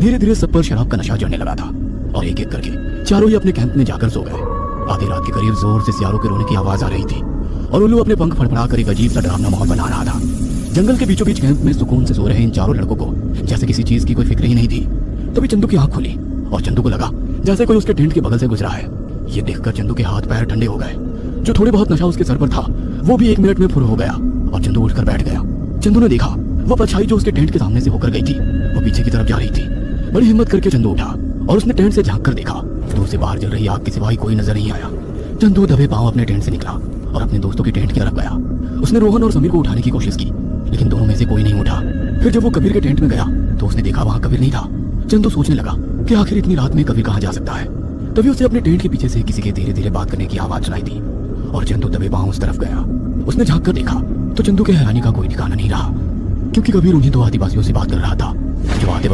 धीरे धीरे सब पर शराब का नशा चढ़ने लगा था और एक एक करके चारों ही अपने कैंप में जाकर सो गए। आधी रात के करीब जोर से सियारों के रोने की आवाज आ रही थी और उल्लू अपने पंख फड़फड़ाकर एक अजीब सा डरावना माहौल बना रहा था। जंगल के बीचों बीच कैंप में सुकून से सो रहे इन चारों लड़कों को जैसे किसी चीज की कोई फिक्र ही नहीं थी। तभी चंदू की आंख खुली और चंदू को लगा जैसे कोई उसके टेंट के बगल से गुजरा है। ये देखकर चंदू के हाथ पैर ठंडे हो गए। जो थोड़े बहुत नशा उसके सर पर था वो भी 1 मिनट में फुर हो गया और चंदू उठकर बैठ गया। चंदू ने देखा वो परछाई जो उसके टेंट के सामने से होकर गई थी वो पीछे की तरफ जा रही थी। बड़ी हिम्मत करके चंदू उठा और उसने टेंट से झांक कर देखा। दूर से बाहर जल रही आग के सिवाय कोई नजर नहीं आया। चंदू दबे पांव अपने टेंट से निकला और अपने दोस्तों की टेंट की तरफ गया। उसने रोहन और समीर को उठाने की कोशिश की लेकिन दोनों में से कोई नहीं उठा। फिर जब वो कबीर के टेंट में गया तो उसने देखा वहां कबीर नहीं था। चंदू सोचने लगा कि आखिर इतनी रात में कबीर कहाँ जा सकता है। तभी उसे अपने टेंट के पीछे से किसी के धीरे धीरे बात करने की आवाज सुनाई दी और चंदू दबे पांव उस तरफ गया। उसने झांक कर देखा तो चंदू के हैरानी का कोई ठिकाना नहीं रहा क्योंकि कबीर उन्हीं 2 आदिवासियों से बात कर रहा था जो आते